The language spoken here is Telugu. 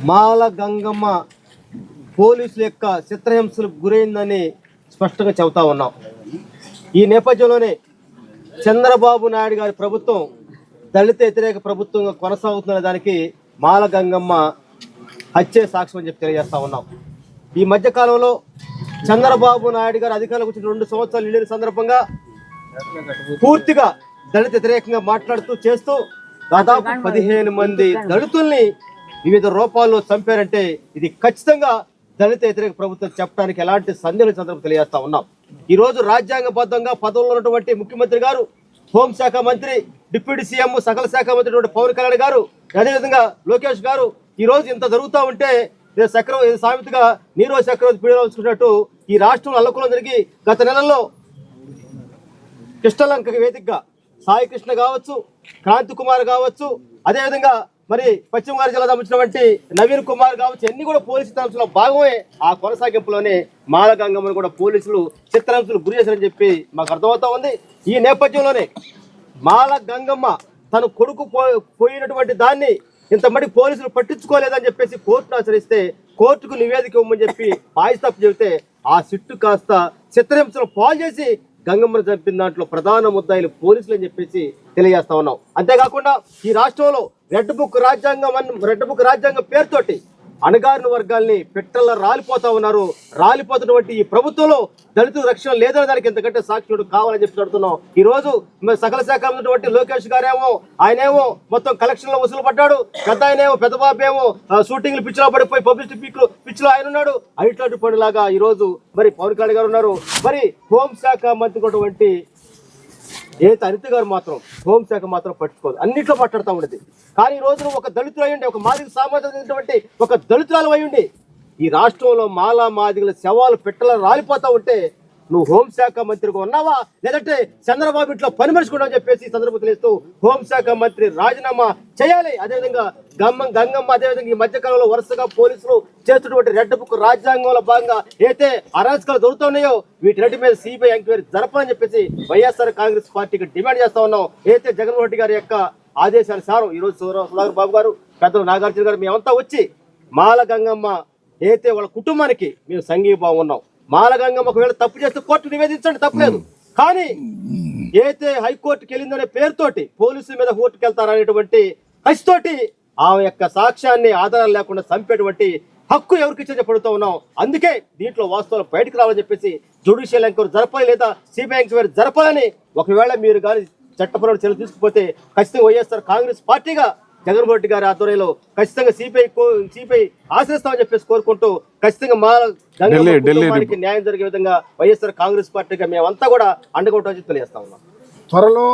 మాల గంగమ్మ పోలీసుల యొక్క చిత్రహింసలకు గురైందని స్పష్టంగా చెబుతా ఉన్నాం. ఈ నేపథ్యంలోనే చంద్రబాబు నాయుడు గారి ప్రభుత్వం దళిత వ్యతిరేక ప్రభుత్వంగా కొనసాగుతున్న దానికి మాల గంగమ్మ హత్యే సాక్ష్యం అని చెప్పి తెలియజేస్తా ఉన్నాం. ఈ మధ్యకాలంలో చంద్రబాబు నాయుడు గారు అధికారంలోకి వచ్చిన 2 సంవత్సరాలు నిండిన సందర్భంగా పూర్తిగా దళిత వ్యతిరేకంగా మాట్లాడుతూ చేస్తూ దాదాపు 15 మంది దళితుల్ని వివిధ రూపాల్లో చంపారంటే ఇది ఖచ్చితంగా దళిత వ్యతిరేక ప్రభుత్వం చెప్పడానికి ఎలాంటి సందేహం సందర్భం తెలియజేస్తా ఉన్నాం. ఈ రోజు రాజ్యాంగబద్ధంగా పదవుల్లో ఉన్నటువంటి ముఖ్యమంత్రి గారు, హోంశాఖ మంత్రి, డిప్యూటీ సీఎం, సకల శాఖ మంత్రి పవన్ కళ్యాణ్ గారు, అదేవిధంగా లోకేష్ గారు ఈ రోజు ఇంత జరుగుతూ ఉంటే సామెతగా నీరో చక్రవర్తి పీడలో ఉంచుకున్నట్టు ఈ రాష్ట్రంలో అల్లకులం జరిగి గత నెలల్లో కృష్ణలంక వేదికగా సాయి కృష్ణ కావచ్చు, క్రాంతి కుమార్ కావచ్చు, అదేవిధంగా మరి పశ్చిమ గోదావరి జిల్లా సంబంధించినటువంటి నవీన్ కుమార్ కావచ్చు, అన్ని కూడా పోలీసు చిత్రహింసలో భాగమే. ఆ కొనసాగింపులోనే మాల గంగమ్మను కూడా పోలీసులు చిత్రహింసలు గురి చేశారని చెప్పి మాకు అర్థమవుతా ఉంది. ఈ నేపథ్యంలోనే మాల గంగమ్మ తన కొడుకు పోయినటువంటి దాన్ని ఇంతమంది పోలీసులు పట్టించుకోలేదని చెప్పేసి కోర్టును ఆశ్రయిస్తే కోర్టుకు నివేదిక ఇవ్వమని చెప్పి పాయిస్తాపు చెబితే ఆ సిట్టు కాస్త చిత్రహింసలు పాలు చేసి గంగమ్మను చంపిన దాంట్లో ప్రధాన ముద్దాయిలు పోలీసులు అని చెప్పేసి తెలియజేస్తా ఉన్నాం. అంతేకాకుండా ఈ రాష్ట్రంలో రెడ్ బుక్ రాజ్యాంగం పేరుతోటి అణగారిన వర్గాల్ని పెట్టల్లో రాలిపోతా ఉన్నారు. రాలిపోతున్నటువంటి ఈ ప్రభుత్వంలో దళితుల రక్షణ లేదని దానికి ఎంతకంటే సాక్షుడు కావాలని చెప్పి అడుగుతున్నాం. ఈ రోజు సకల శాఖ ఉన్నటువంటి లోకేష్ గారేమో ఆయనేమో మొత్తం కలెక్షన్ లో వసూలు పడ్డాడు, పెద్ద ఆయనేమో పెద్ద బాబు ఏమో షూటింగ్లు పిచ్చిలో పడిపోయి పబ్లిసిటీ పిచ్చిలో ఆయన ఉన్నాడు. అట్లాంటి పనులాగా ఈ రోజు మరి పవన్ కళ్యాణ్ గారు ఉన్నారు. మరి హోంశాఖ మంత్రి ఉన్నటువంటి హరిత గారు మాత్రం హోంశాఖ మాత్రం పట్టుకోదు, అన్నింటిలో మాట్లాడుతూ ఉండేది. కానీ ఈ రోజున ఒక దళితులు అయ్యండి, ఒక మాదిగ సామాజిక ఒక దళితురాలు అయ్యండి ఈ రాష్ట్రంలో మాలా మాదిగల శవాలు పెట్టలా రాలిపోతా ఉంటే నువ్వు హోంశాఖ మంత్రిగా ఉన్నావా, లేదంటే చంద్రబాబు ఇంట్లో పని మనుషుకున్నావు చెప్పేసి సందర్భం తెలియస్తూ హోంశాఖ మంత్రి రాజీనామా చేయాలి. అదేవిధంగా గంగమ్మ అదేవిధంగా ఈ మధ్యకాలంలో వరుసగా పోలీసులు చేస్తున్నటువంటి రెడ్ బుక్ రాజ్యాంగంలో భాగంగా అయితే అరాచకాలు జరుగుతున్నాయో వీటి మీద సిబిఐ ఎంక్వైరీ జరపాలని చెప్పేసి వైఎస్ఆర్ కాంగ్రెస్ పార్టీకి డిమాండ్ చేస్తా ఉన్నాం. అయితే జగన్మోహన్ రెడ్డి గారి యొక్క ఆదేశాల సారం ఈ రోజు సుధాకర్ బాబు గారు, పెద్దలు నాగార్జున గారు మేమంతా వచ్చి మాల గంగమ్మ అయితే వాళ్ళ కుటుంబానికి మేము సంఘీభావం ఉన్నాం. మాల గంగమ్మ ఒకవేళ తప్పు చేస్తే కోర్టు నివేదించండి, తప్పలేదు. కానీ అయితే హైకోర్టుకి వెళ్ళిందనే పేరుతోటి పోలీసుల మీద కోర్టుకు వెళ్తారనేటువంటి కసితోటి ఆమె యొక్క సాక్ష్యాన్ని ఆధారాలు లేకుండా చంపేటువంటి హక్కు ఎవరికి ఇచ్చే పడుతూ ఉన్నాం. అందుకే దీంట్లో వాస్తవాలు బయటకు రావాలని చెప్పేసి జ్యుడిషియల్ ఎంక్వైరీ జరపాలి, లేదా సిబిఐ ఎంక్వైరీ జరపాలని ఒకవేళ మీరు కానీ చట్టపరమైన చర్యలు తీసుకుపోతే ఖచ్చితంగా వైఎస్ఆర్ కాంగ్రెస్ పార్టీగా జగన్మోహన్ రెడ్డి గారి ఆధ్వర్యంలో ఖచ్చితంగా సిపిఐ ఆశ్రయిస్తామని చెప్పేసి కోరుకుంటూ ఖచ్చితంగా మా గంగమ్మ న్యాయం జరిగే విధంగా వైఎస్ఆర్ కాంగ్రెస్ పార్టీగా మేమంతా కూడా అండగా ఉంటామని తెలియజేస్తా ఉన్నాం. త్వరలో